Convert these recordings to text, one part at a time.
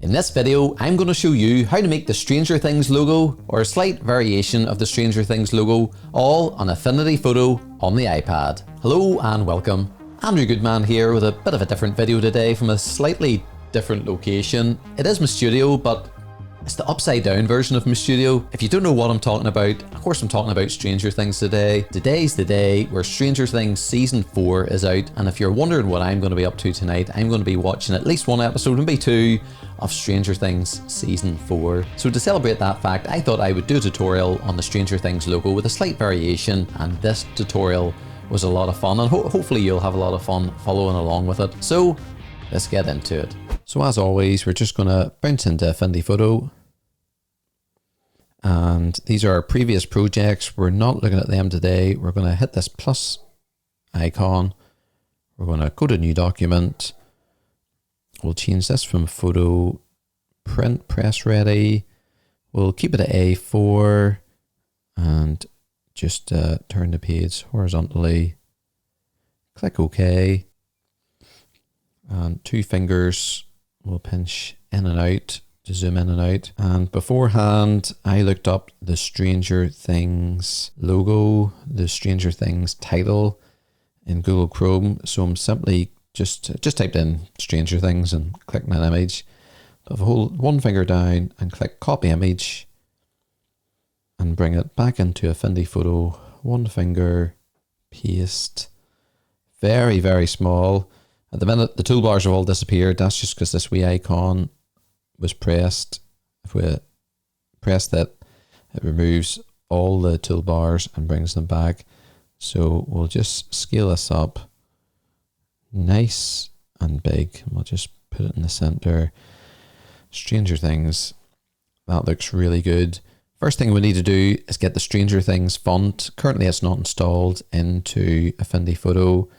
In this video, I'm going to show you how to make the Stranger Things logo or a slight variation of the Stranger Things logo, all on Affinity Photo on the iPad. Hello and welcome. Andrew Goodman here with a bit of a different video today from a slightly different location. It is my studio, but it's the upside down version of my studio. If you don't know what I'm talking about, of course I'm talking about Stranger Things today. Today's the day where Stranger Things Season 4 is out, and if you're wondering what I'm going to be up to tonight, I'm going to be watching at least one episode, maybe two, of Stranger Things Season 4. So to celebrate that fact, I thought I would do a tutorial on the Stranger Things logo with a slight variation, and this tutorial was a lot of fun, and hopefully you'll have a lot of fun following along with it. So let's get into it. So as always, we're just going to bounce into Affinity Photo. And these are our previous projects. We're not looking at them today. We're going to hit this plus icon. We're going to go to New Document. We'll change this from Photo, Print, Press Ready. We'll keep it at A4 and just turn the page horizontally. Click OK. And two fingers will pinch in and out to zoom in and out. And beforehand, I looked up the Stranger Things logo, the Stranger Things title in Google Chrome. So I'm simply just typed in Stranger Things and clicked on an image. But if I hold one finger down and click copy image and bring it back into Affinity Photo, one finger, paste, very, very small. At the minute, the toolbars have all disappeared. That's just because this wee icon was pressed. If we press that, it removes all the toolbars and brings them back. So we'll just scale this up nice and big. We'll just put it in the center. Stranger Things, that looks really good. First thing we need to do is get the Stranger Things font. Currently it's not installed into Affinity Photo.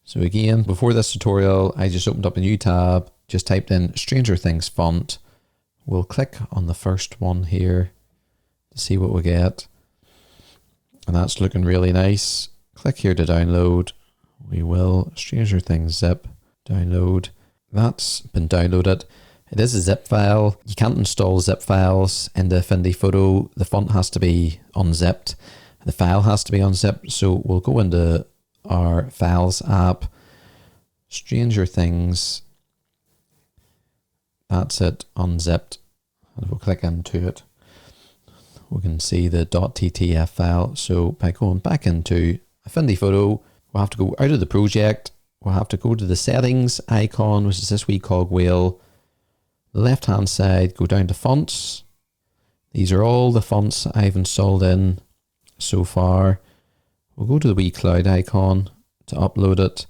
So again, before this tutorial, I just opened up a new tab, just typed in Stranger Things font. We'll click on the first one here to see what we get. And that's looking really nice. Click here to download. We will Stranger Things zip, download. That's been downloaded. It is a zip file. You can't install zip files into Affinity Photo. The font has to be unzipped. The file has to be unzipped. So we'll go into our Files app, Stranger Things. That's it, unzipped. And we'll click into it. We can see the .ttf file. So by going back into Affinity Photo, we'll have to go out of the project. We'll have to go to the settings icon, which is this wee cogwheel. The left hand side, go down to fonts. These are all the fonts I've installed in so far. We'll go to the wee cloud icon to upload it.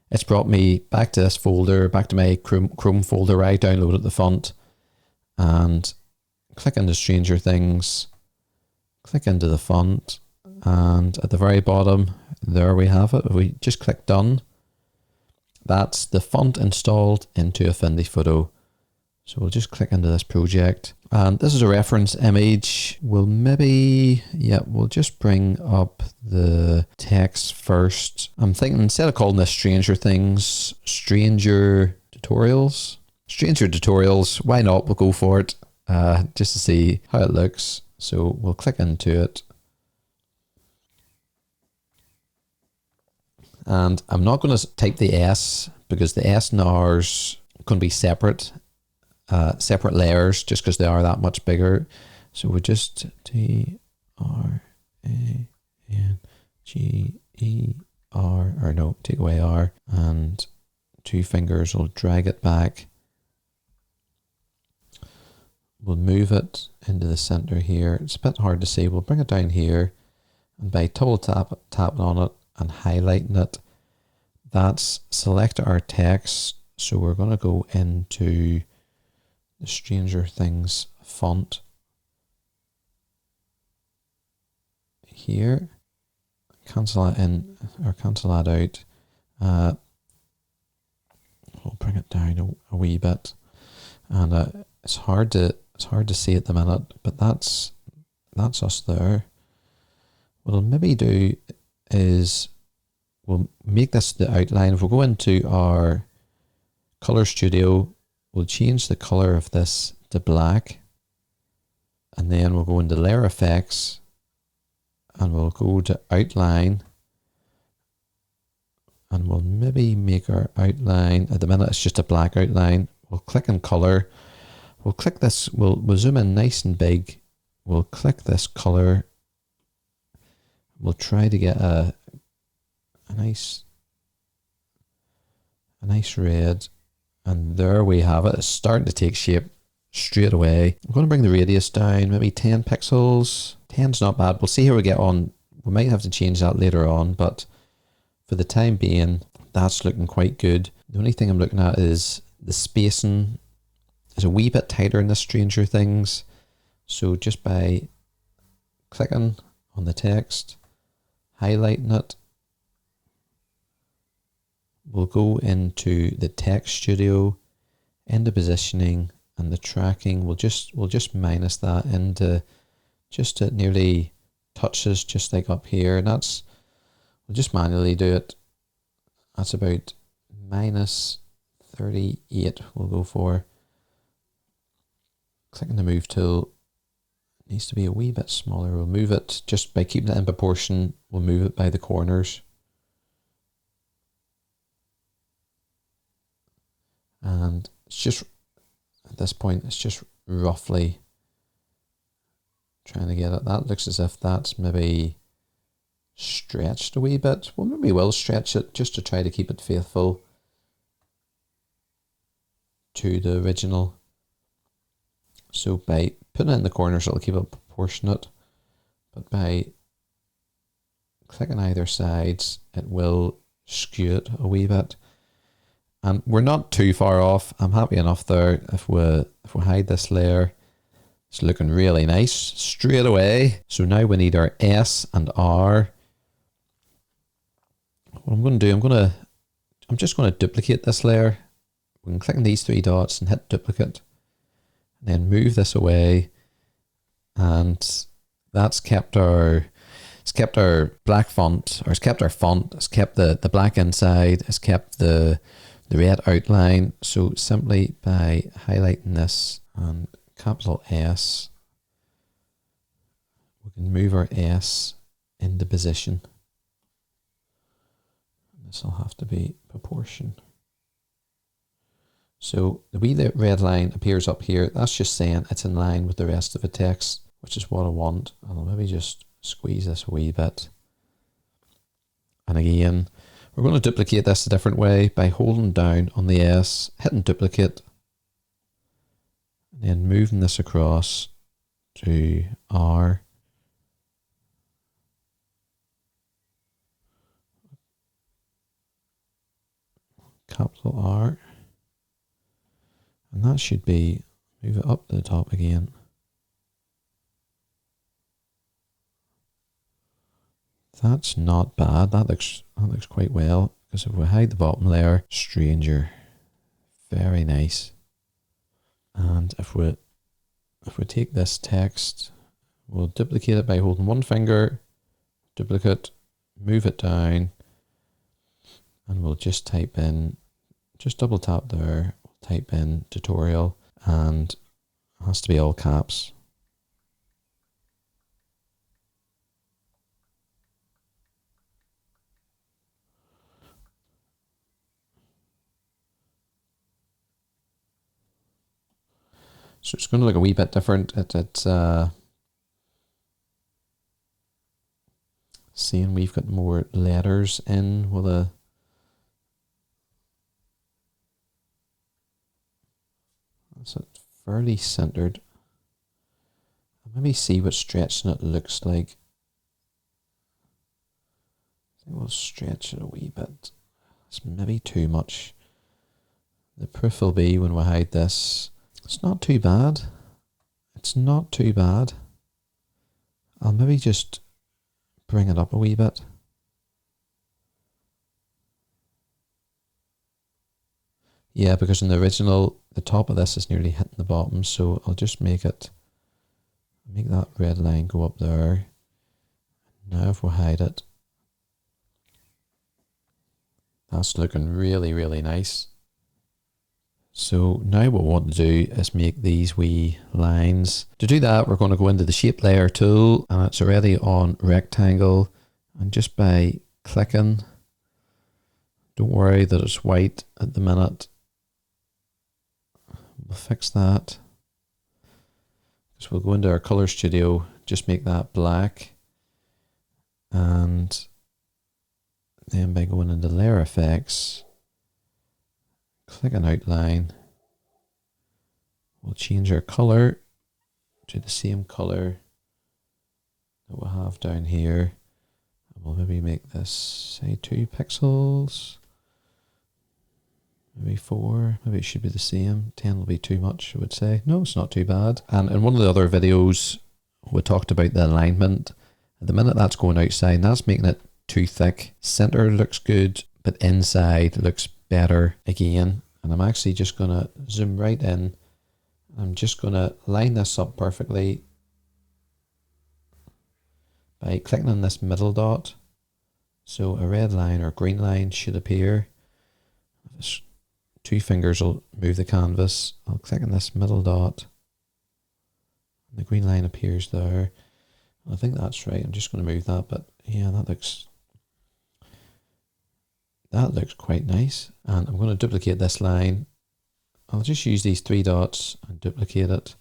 It's brought me back to this folder, back to my Chrome folder where I downloaded the font. And click into Stranger Things. Click into the font. And at the very bottom, there we have it. If we just click done, that's the font installed into Affinity Photo. So we'll just click into this project. And this is a reference image. We'll we'll just bring up the text first. I'm thinking instead of calling this Stranger Things, Stranger Tutorials, why not? We'll go for it just to see how it looks. So we'll click into it. And I'm not going to type the S because the S and R's going to be separate layers just because they are that much bigger. So we just TRANGER, or no, take away R, and two fingers will drag it back. We'll move it into the center here. It's a bit hard to see. We'll bring it down here, and by double tapping on it and highlighting it, that's select our text. So we're going to go into the Stranger Things font here, cancel that in or cancel that out. We'll bring it down a wee bit, and it's hard to see at the minute, but that's us there. What I'll maybe do is we'll make this the outline. If we go into our Color Studio we'll change the color of this to black, and then we'll go into layer effects and we'll go to outline, and we'll maybe make our outline, at the minute it's just a black outline. We'll click in color, we'll click this, we'll zoom in nice and big, we'll click this color, we'll try to get a nice red, and there we have it. It's starting to take shape straight away. I'm going to bring the radius down, maybe 10 pixels. 10's not bad. We'll see how we get on. We might have to change that later on, but for the time being, that's looking quite good. The only thing I'm looking at is the spacing is a wee bit tighter in this Stranger Things. So just by clicking on the text, highlighting it, we'll go into the text studio, into positioning, and the tracking. We'll just minus that into just it nearly touches, just like up here, and that's, we'll just manually do it. That's about minus 38 we'll go for. Clicking the move tool, it needs to be a wee bit smaller. We'll move it just by keeping it in proportion. We'll move it by the corners. And it's just, at this point, it's just roughly trying to get it. That looks as if that's maybe stretched a wee bit. Well, maybe we'll stretch it just to try to keep it faithful to the original. So by putting it in the corners, it'll keep it proportionate. But by clicking either sides, it will skew it a wee bit. And we're not too far off. I'm happy enough there. If we hide this layer, it's looking really nice straight away. So now we need our S and R. What I'm going to do, I'm just going to duplicate this layer. We can click on these three dots and hit duplicate, and then move this away, and that's kept our black font, or it's kept our font, it's kept the black inside, it's kept the red outline. So simply by highlighting this and capital S, we can move our S into position. This will have to be proportion. So the wee red line appears up here. That's just saying it's in line with the rest of the text, which is what I want. And I'll maybe just squeeze this a wee bit. And again, we're going to duplicate this a different way by holding down on the S, hitting duplicate, and then moving this across to R. Capital R. And that should be, move it up to the top again. That's not bad. That looks quite well. Because if we hide the bottom layer, Stranger, very nice. And if we take this text, we'll duplicate it by holding one finger, duplicate, move it down, and we'll just type in, just double tap there, we'll type in tutorial, and it has to be all caps. So it's going to look a wee bit different. It's seeing we've got more letters in with a that's it, fairly centered. Maybe see what stretching it looks like. I think we'll stretch it a wee bit. It's maybe too much. The proof will be when we hide this. It's not too bad. It's not too bad. I'll maybe just bring it up a wee bit. Yeah, because in the original, the top of this is nearly hitting the bottom, so I'll just make that red line go up there. Now if we hide it, that's looking really, really nice. So now what we want to do is make these wee lines. To do that, we're going to go into the shape layer tool, and it's already on rectangle, and just by clicking, don't worry that it's white at the minute. We'll fix that. So we'll go into our color studio, just make that black, and then by going into layer effects, click an outline, we'll change our color to the same color that we'll have down here. And we'll maybe make this, say, 2 pixels, maybe 4, maybe it should be the same. 10 will be too much, I would say. No, it's not too bad. And in one of the other videos, we talked about the alignment. At the minute that's going outside, that's making it too thick. Center looks good, but inside looks better again. And I'm actually just going to zoom right in. I'm just going to line this up perfectly by clicking on this middle dot. So a red line or green line should appear. 2 fingers will move the canvas. I'll click on this middle dot. The green line appears there. I think that's right. I'm just going to move that, but yeah, that looks quite nice. And I'm going to duplicate this line. I'll just use these 3 dots and duplicate it,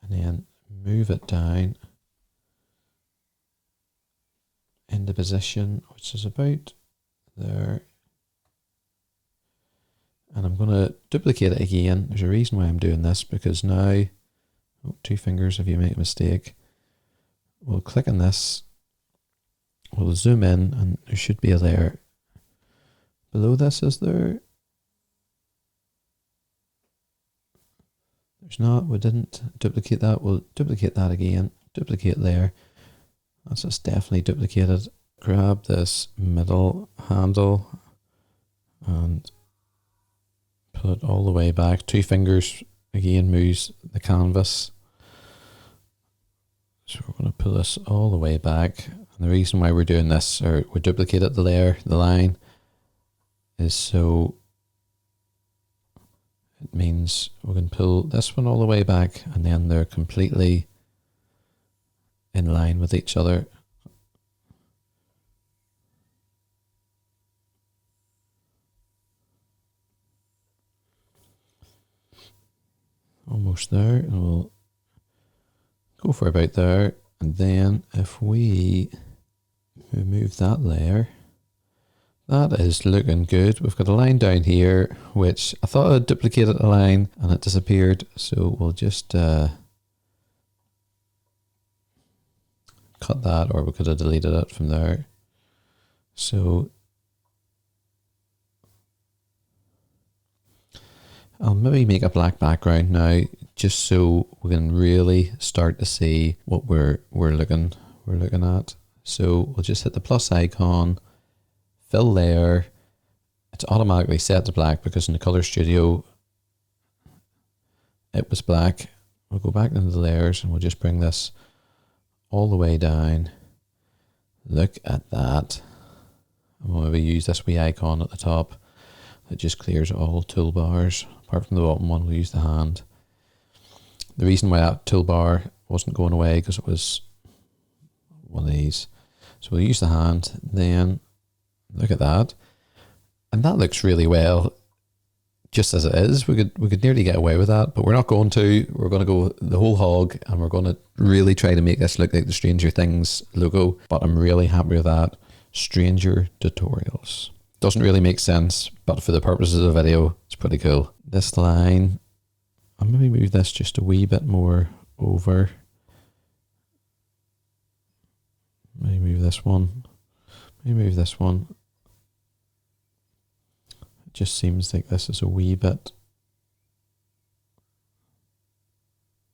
and then move it down into position, which is about there. And I'm going to duplicate it again. There's a reason why I'm doing this, because now, 2 fingers if you make a mistake. We'll click on this, we'll zoom in, and there should be a layer below this, is there? There's not, we didn't duplicate that. We'll duplicate that again, duplicate layer. That's just definitely duplicated. Grab this middle handle and pull it all the way back. 2 fingers again moves the canvas. So we're going to pull this all the way back. And the reason why we're doing this, or we duplicated the layer, the line, is so it means we can pull this one all the way back, and then they're completely in line with each other. Almost there, and we'll go for about there. And then if we remove that layer, that is looking good. We've got a line down here, which I thought I'd duplicated a line and it disappeared. So we'll just cut that, or we could have deleted it from there. So I'll maybe make a black background now, just so we can really start to see what we're looking at. So we'll just hit the plus icon, fill layer. It's automatically set to black because in the color studio it was black. We'll go back into the layers and we'll just bring this all the way down. Look at that. And we'll maybe use this wee icon at the top that just clears all toolbars. Apart from the bottom one, we'll use the hand. The reason why that toolbar wasn't going away because it was one of these. So we'll use the hand, then look at that. And that looks really well just as it is. We could nearly get away with that, but we're not going to. We're going to go the whole hog, and we're going to really try to make this look like the Stranger Things logo. But I'm really happy with that. Stranger Tutorials. Doesn't really make sense, but for the purposes of the video, it's pretty cool. This line, I'll maybe move this just a wee bit more over. Maybe move this one. Maybe move this one. It just seems like this is a wee bit.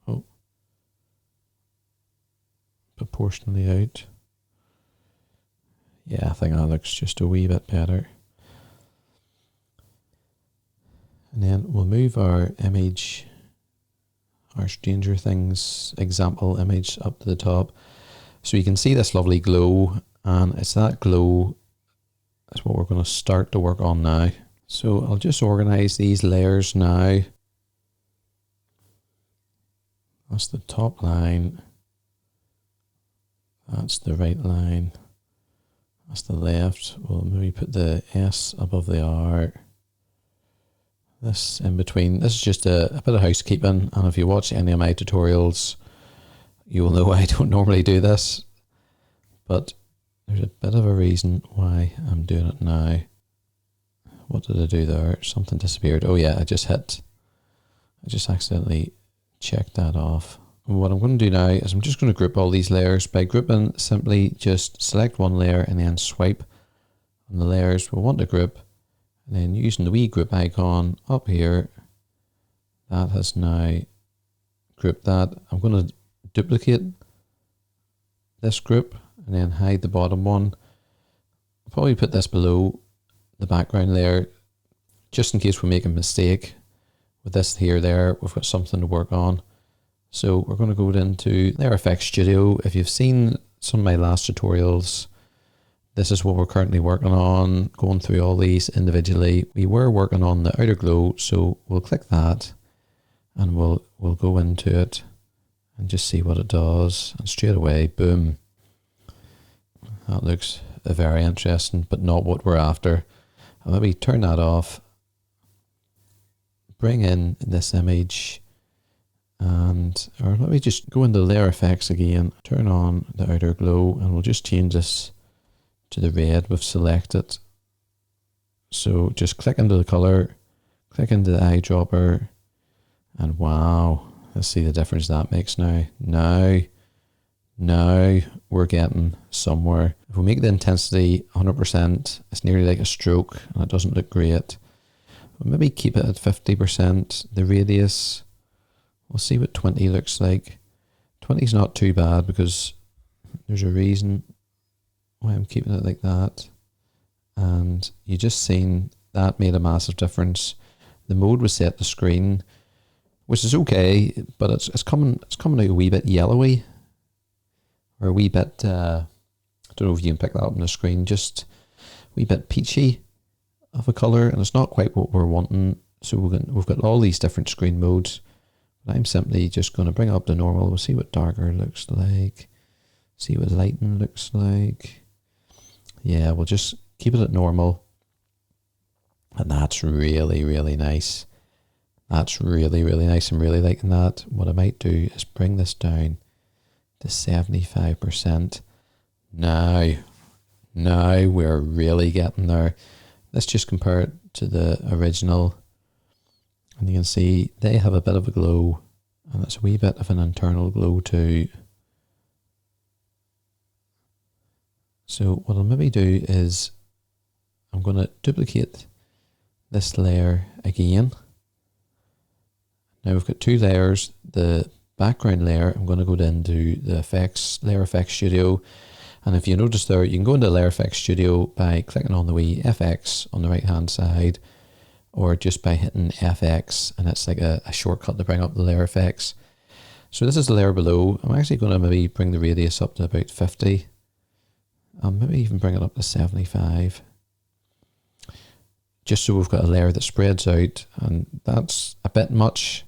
Oh. Proportionally out. Yeah, I think that looks just a wee bit better. And then we'll move our image, our Stranger Things example image up to the top. So you can see this lovely glow, and it's that glow is what we're going to start to work on now. So I'll just organize these layers now. That's the top line. That's the right line. That's the left. We'll maybe put the S above the R. This in between. This is just a bit of housekeeping, and if you watch any of my tutorials, you will know I don't normally do this, but there's a bit of a reason why I'm doing it now. What did I do there? Something disappeared. Oh yeah, I just accidentally checked that off. And what I'm going to do now is I'm just going to group all these layers. By grouping, simply just select one layer and then swipe on the layers we want to group. And then using the wee group icon up here, that has now grouped that. I'm going to duplicate this group and then hide the bottom one. I'll probably put this below the background layer just in case we make a mistake with this here there. We've got something to work on. So we're going to go into Layer Effects Studio. If you've seen some of my last tutorials, this is what we're currently working on, going through all these individually. We were working on the outer glow, so we'll click that and we'll go into it and just see what it does. And straight away, boom. That looks very interesting, but not what we're after. I'll maybe turn that off, bring in this image, or let me just go into Layer Effects again, turn on the outer glow, and we'll just change this to the red we've selected. So just click into the color, click into the eyedropper, and wow, let's see the difference that makes now. Now we're getting somewhere. If we make the intensity 100%, it's nearly like a stroke, and it doesn't look great. We'll maybe keep it at 50%. The radius, we'll see what 20 looks like. 20 is not too bad because there's a reason why I'm keeping it like that. And you just seen that made a massive difference. The mode was set to screen, which is okay, but it's coming out a wee bit yellowy, or a wee bit, I don't know if you can pick that up on the screen, just a wee bit peachy of a colour, and it's not quite what we're wanting. So we've got all these different screen modes. But I'm simply just going to bring it up to normal. We'll see what darker looks like, see what lighting looks like. Yeah, we'll just keep it at normal. And that's really, really nice. That's really, really nice. I'm really liking that. What I might do is bring this down to 75%. Now we're really getting there. Let's just compare it to the original. And you can see they have a bit of a glow, and it's a wee bit of an internal glow too. So what I'll maybe do is I'm going to duplicate this layer again. Now we've got two layers. The background layer, I'm going to go into the Layer Effects Studio. And if you notice there, you can go into Layer Effects Studio by clicking on the wee FX on the right hand side, or just by hitting FX, and it's like a shortcut to bring up the layer effects. So this is the layer below. I'm actually going to maybe bring the radius up to about 50. I'll maybe even bring it up to 75. Just so we've got a layer that spreads out, and that's a bit much.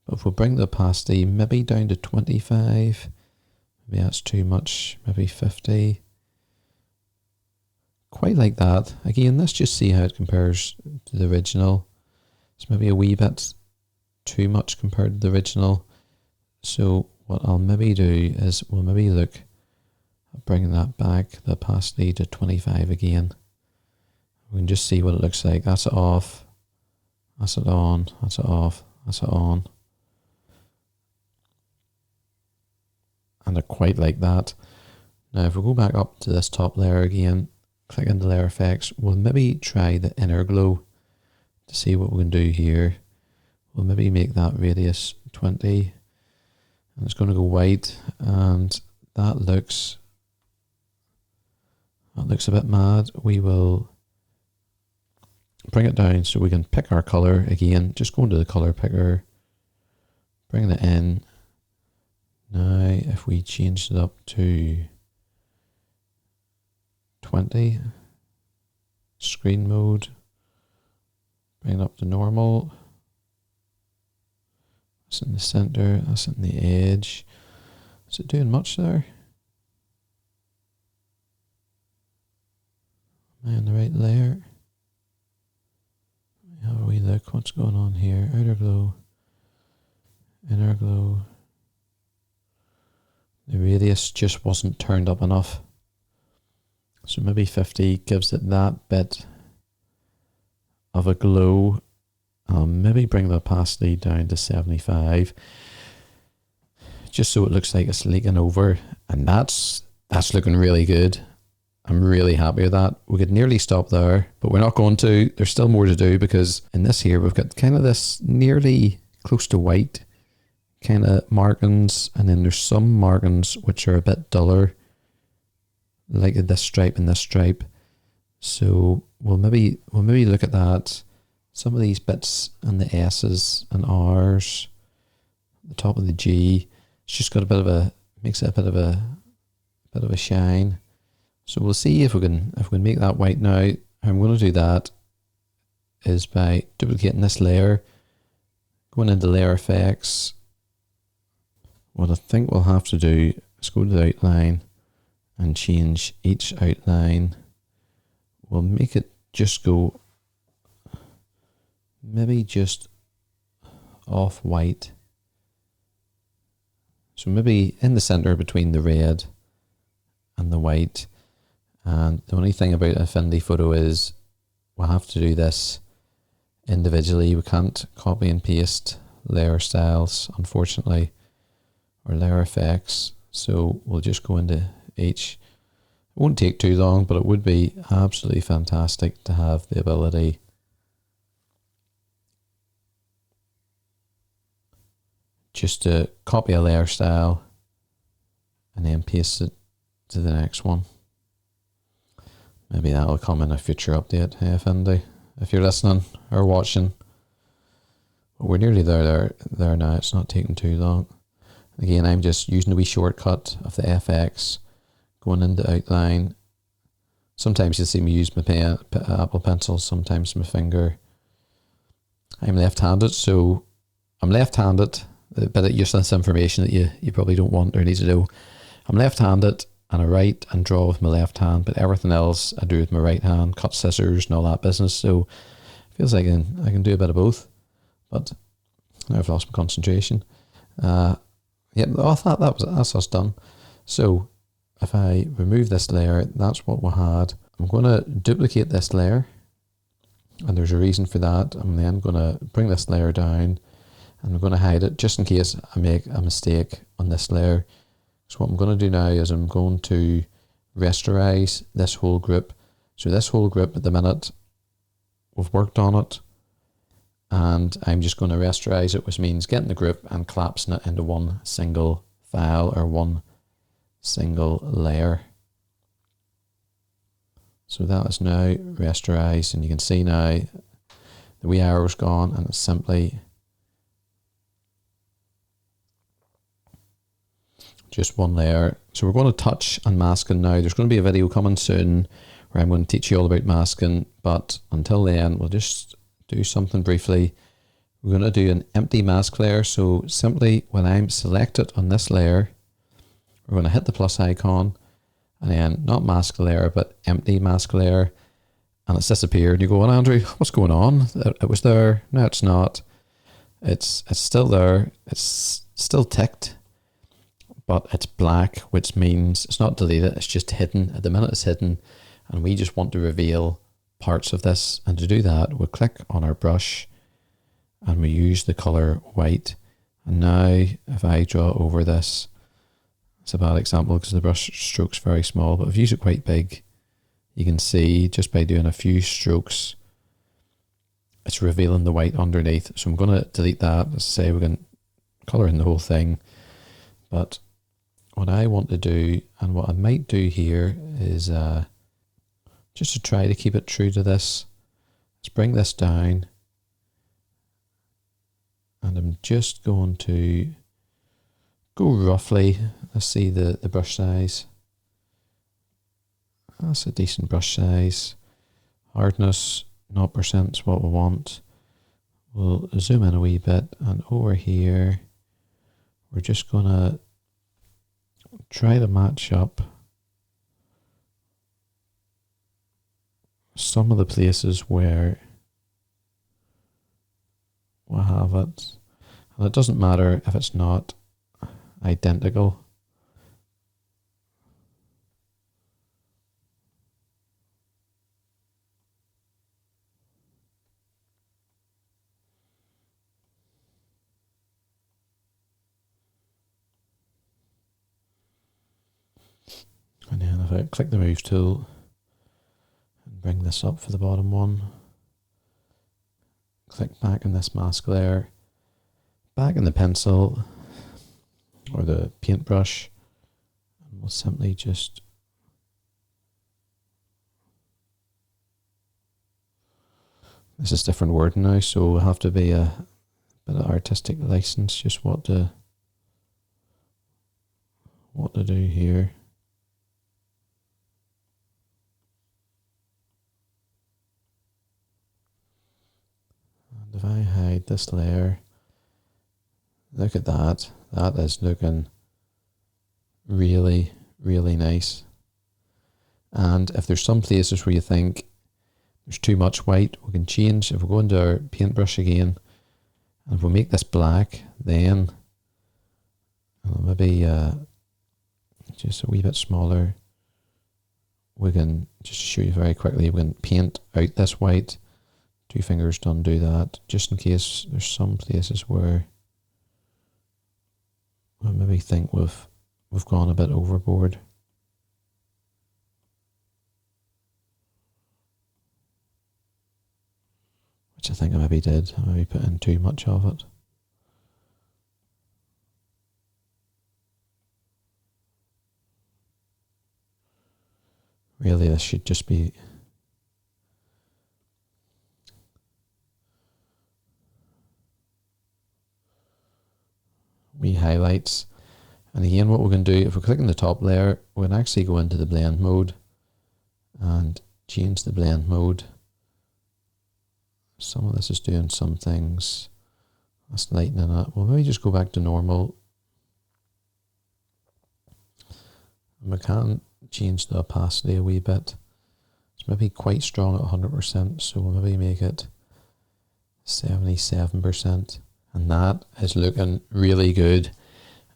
But if we bring the opacity maybe down to 25, maybe that's too much, maybe 50. Quite like that. Again, let's just see how it compares to the original. It's maybe a wee bit too much compared to the original. So what I'll maybe do is we'll maybe look at bringing that back, the opacity to 25 again. We can just see what it looks like. That's it off. That's it on. That's it off. That's it on. And I quite like that. Now if we go back up to this top layer again, click into Layer Effects, we'll maybe try the inner glow to see what we can do here. We'll maybe make that radius 20, and it's going to go white, and that looks a bit mad. We will bring it down so we can pick our color again. Just go into the color picker, bring it in. Now if we change it up to 20, screen mode, Bring it up to normal. That's in the center, that's in the edge. Is it doing much there? Am I on the right layer? Have a wee look, what's going on here? Outer glow, inner glow. The radius just wasn't turned up enough. So maybe 50 gives it that bit of a glow. Maybe bring the opacity down to 75. Just so it looks like it's leaking over. And that's looking really good. I'm really happy with that. We could nearly stop there, but we're not going to. There's still more to do, because in this here, we've got kind of this nearly close to white kind of markings, and then there's some markings which are a bit duller, like this stripe and this stripe. So we'll maybe look at that. Some of these bits and the S's and R's, the top of the G, it's just got a bit of a, makes it a bit of a shine. So we'll see if we can make that white now. How I'm going to do that is by duplicating this layer, going into layer effects. What I think we'll have to do is go to the outline and change each outline. We'll make it just go maybe just off white. So maybe in the center between the red and the white. And the only thing about Affinity Photo is we'll have to do this individually. We can't copy and paste layer styles, unfortunately, or layer effects. So we'll just go into each. It won't take too long, but it would be absolutely fantastic to have the ability just to copy a layer style and then paste it to the next one. Maybe that'll come in a future update, hey Affinity, if you're listening or watching. But we're nearly there now, it's not taking too long. Again, I'm just using a wee shortcut of the FX, going into outline. Sometimes you'll see me use my pen, Apple Pencil, sometimes my finger. I'm left-handed, so I'm left-handed. A bit of useless information that you probably don't want or need to know. I'm left-handed, and I write and draw with my left hand, but everything else I do with my right hand, cut scissors and all that business. So it feels like I can do a bit of both, but now I've lost my concentration. Yeah, I thought that's us done. So if I remove this layer, that's what we had. I'm going to duplicate this layer, and there's a reason for that. I'm then going to bring this layer down, and I'm going to hide it just in case I make a mistake on this layer. So what I'm going to do now is I'm going to rasterize this whole group. So this whole group at the minute, we've worked on it, and I'm just going to rasterize it, which means getting the group and collapsing it into one single file or one single layer. So that is now rasterized, and you can see now the wee arrow's gone, and it's simply just one layer. So we're going to touch on masking now. There's going to be a video coming soon where I'm going to teach you all about masking, but until then we'll just do something briefly. We're going to do an empty mask layer. So simply when I'm selected on this layer, we're going to hit the plus icon, and then not mask layer but empty mask layer, and it's disappeared. You go, well, Andrew, what's going on? It was there, no it's not. It's still there, it's still ticked, but it's black, which means it's not deleted, it's just hidden. At the minute it's hidden, and we just want to reveal parts of this. And to do that, we'll click on our brush and we use the color white. And now if I draw over this, it's a bad example because the brush stroke's very small, but if you use it quite big, you can see just by doing a few strokes, it's revealing the white underneath. So I'm going to delete that. Let's say we can color in the whole thing, but what I want to do, and what I might do here, is just to try to keep it true to this. Let's bring this down, and I'm just going to go roughly. Let's see the brush size. That's a decent brush size. Hardness, 0% is what we want. We'll zoom in a wee bit, and over here, we're just going to try to match up some of the places where we'll have it. And it doesn't matter if it's not identical. And then if I click the move tool and bring this up for the bottom one, click back in this mask layer, back in the pencil or the paintbrush, and we'll simply just this is different wording now, so we'll have to be a bit of artistic license, just what to do here. And if I hide this layer, look at that. That is looking really, really nice. And if there's some places where you think there's too much white, we can change. If we go into our paintbrush again, and if we make this black, then maybe just a wee bit smaller, we can just show you very quickly, we can paint out this white. 2 fingers to undo that, just in case there's some places where I maybe think we've gone a bit overboard. Which I think I maybe did. I maybe put in too much of it. Really, this should just be wee highlights. And again, what we're going to do, if we click on the top layer, we can actually go into the blend mode and change the blend mode. Some of this is doing some things. That's lightening it. We'll maybe just go back to normal. And we can change the opacity a wee bit. It's maybe quite strong at 100%, so we'll maybe make it 77%. And that is looking really good.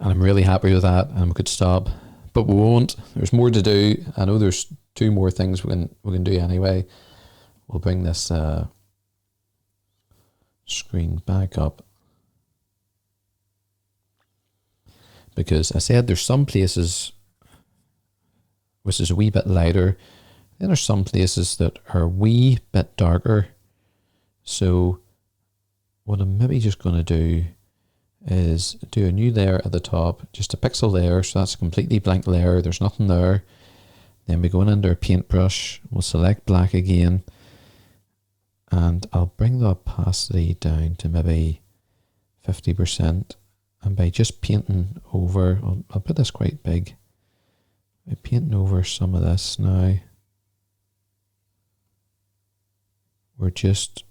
And I'm really happy with that, and we could stop. But we won't. There's more to do. I know there's 2 more things we can do anyway. We'll bring this screen back up, because I said there's some places which is a wee bit lighter, then there's some places that are a wee bit darker. So what I'm maybe just going to do is do a new layer at the top, just a pixel layer, so that's a completely blank layer, there's nothing there. Then we go in under a paintbrush, we'll select black again, and I'll bring the opacity down to maybe 50%. And by just painting over, I'll put this quite big, by painting over some of this now, we're just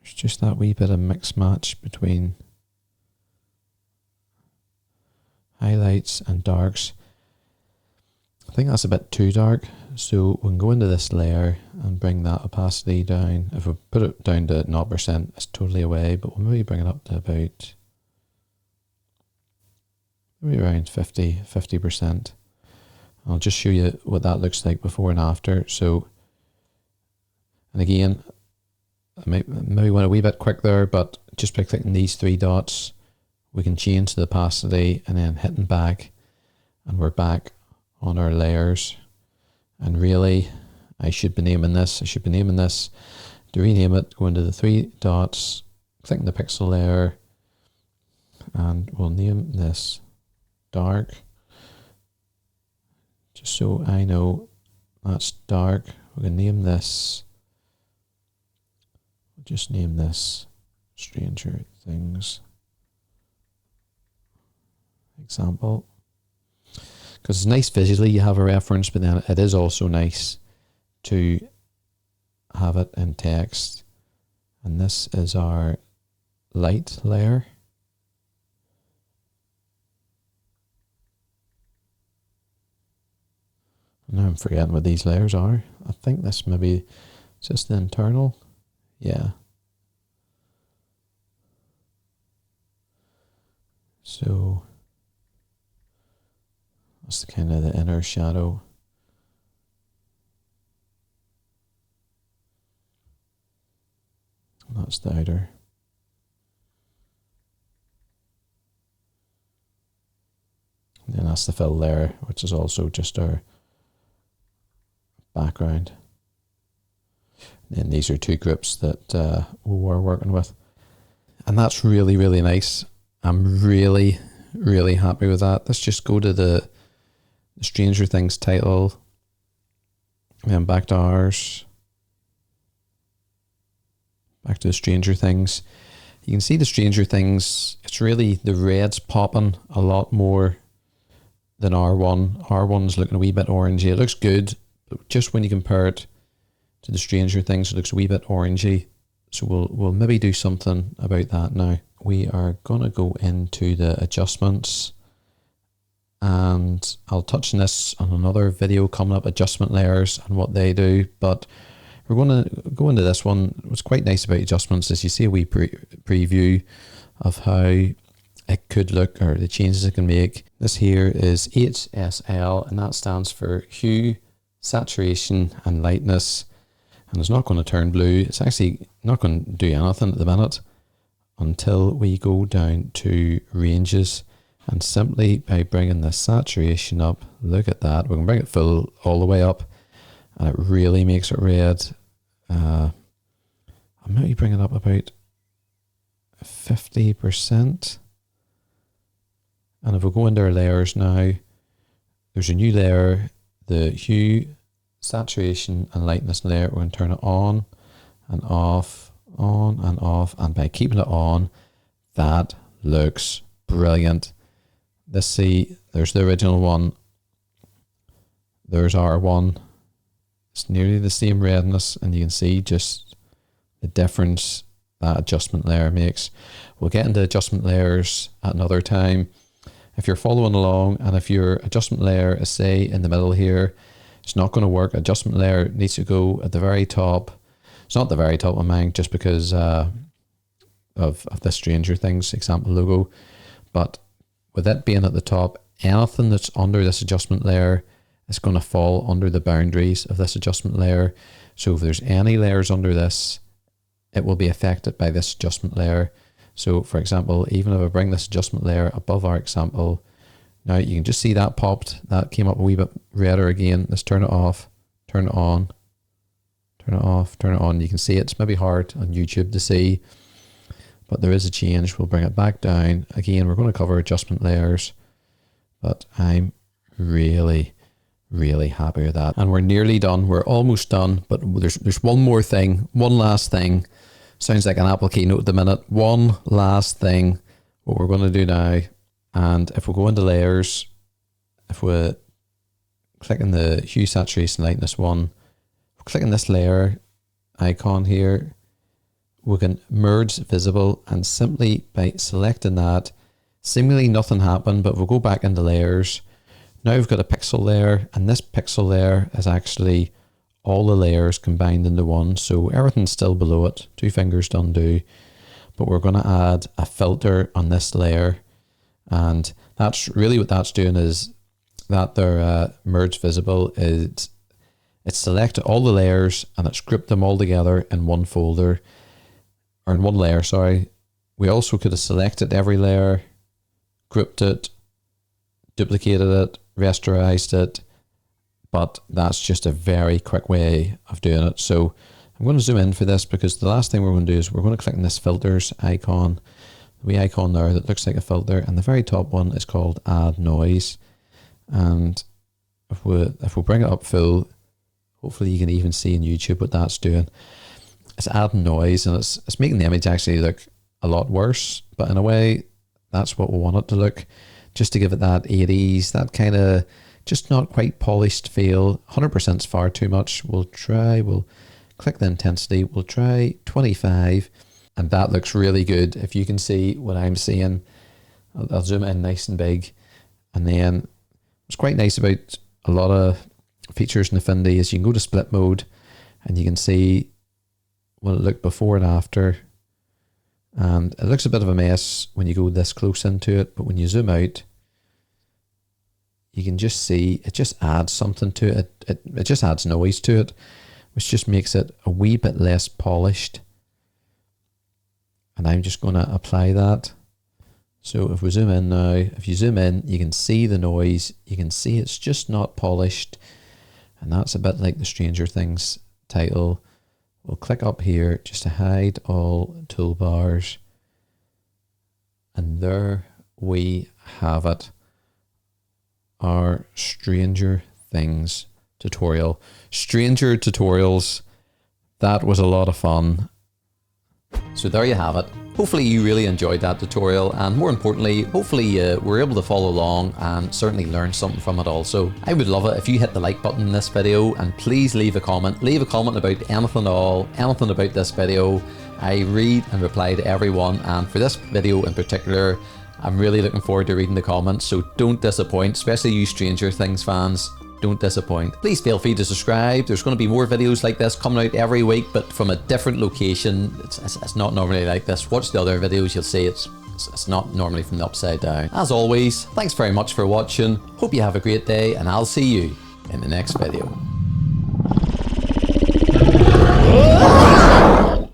there's just that wee bit of mix match between highlights and darks. I think that's a bit too dark, so we can go into this layer and bring that opacity down. If we put it down to 0%, it's totally away, but we'll maybe bring it up to about maybe around 50%. I'll just show you what that looks like before and after. So, and again, I maybe went a wee bit quick there, but just by clicking these 3 dots, we can change the opacity and then hitting back, and we're back on our layers. And really, I should be naming this. To rename it, go into the 3 dots, click the pixel layer, and we'll name this dark. Just so I know that's dark, we can name this. We'll just name this Stranger Things example. because it's nice visually you have a reference, but then it is also nice to have it in text. And this is our light layer. Now I'm forgetting what these layers are. I think this maybe just the internal. Yeah. So that's kind of the inner shadow. And that's the outer. And then that's the fill layer, which is also just our background. And then these are two groups that we were working with. And that's really, really nice. I'm really, really happy with that. Let's just go to the Stranger Things title. And then back to ours. Back to the Stranger Things. You can see the Stranger Things, it's really, the red's popping a lot more than R1. R1's looking a wee bit orangey. It looks good, but just when you compare it to the Stranger Things, it looks a wee bit orangey. So we'll maybe do something about that now. We are gonna go into the adjustments, and I'll touch on this on another video coming up, adjustment layers and what they do, but we're going to go into this one. What's quite nice about adjustments is you see a wee preview of how it could look, or the changes it can make. This here is HSL, and that stands for hue, saturation and lightness. And it's not going to turn blue. It's actually not going to do anything at the minute until we go down to ranges. And simply by bringing the saturation up, look at that, we can bring it full all the way up, and it really makes it red. I'm maybe bring it up about 50%. And if we go into our layers now, there's a new layer, the hue, saturation and lightness layer. We're going to turn it on and off, and by keeping it on, that looks brilliant. Let's see, there's the original one, there's R1, it's nearly the same redness, and you can see just the difference that adjustment layer makes. We'll get into adjustment layers at another time. If you're following along, and if your adjustment layer is, say, in the middle here, it's not going to work. Adjustment layer needs to go at the very top. It's not the very top of mine just because of the Stranger Things example logo, but with it being at the top, anything that's under this adjustment layer is going to fall under the boundaries of this adjustment layer. So if there's any layers under this, it will be affected by this adjustment layer. So for example, even if I bring this adjustment layer above our example, now you can just see that popped, that came up a wee bit redder again. Let's turn it off, turn it on, turn it off, turn it on. You can see it's maybe hard on YouTube to see, but there is a change. We'll bring it back down. Again, we're going to cover adjustment layers, but I'm really, really happy with that. And we're nearly done. We're almost done, but there's one more thing, one last thing. Sounds like an Apple keynote at the minute. One last thing, what we're going to do now. And if we go into layers, if we click on the hue, saturation, lightness one, click on this layer icon here, we can merge visible, and simply by selecting that, seemingly nothing happened, but we'll go back into layers. Now we've got a pixel layer, and this pixel layer is actually all the layers combined into one. So everything's still below it, two fingers to undo, but we're going to add a filter on this layer. And that's really what that's doing, is that their merge visible is it's selected all the layers and it's grouped them all together in one folder, or in one layer, sorry. We also could have selected every layer, grouped it, duplicated it, rasterized it, but that's just a very quick way of doing it. So I'm going to zoom in for this, because the last thing we're going to do is we're going to click on this filters icon, the wee icon there that looks like a filter, and the very top one is called add noise. And if we bring it up full, hopefully you can even see in YouTube what that's doing. It's adding noise, and it's making the image actually look a lot worse, but in a way that's what we want it to look, just to give it that 80s, that kind of just not quite polished feel. 100% is far too much. We'll click the intensity. We'll try 25, and that looks really good. If you can see what I'm seeing, I'll zoom in nice and big. And then what's quite nice about a lot of features in Affinity is you can go to split mode and you can see what it looked before and after. And it looks a bit of a mess when you go this close into it, but when you zoom out, you can just see it just adds something to it. It just adds noise to it, which just makes it a wee bit less polished. And I'm just going to apply that. So if we zoom in now, if you zoom in, you can see the noise. You can see it's just not polished. And that's a bit like the Stranger Things title. We'll click up here just to hide all toolbars. And there we have it. Our Stranger Things tutorial. Stranger tutorials. That was a lot of fun. So there you have it. Hopefully you really enjoyed that tutorial, and more importantly, hopefully you were able to follow along and certainly learn something from it also. I would love it if you hit the like button in this video, and please leave a comment. Leave a comment about anything at all, anything about this video. I read and reply to everyone, and for this video in particular, I'm really looking forward to reading the comments, so don't disappoint, especially you Stranger Things fans. Don't disappoint. Please feel free to subscribe. There's going to be more videos like this coming out every week, but from a different location. It's not normally like this. Watch the other videos, you'll see it's not normally from the upside down. As always, thanks very much for watching. Hope you have a great day, and I'll see you in the next video.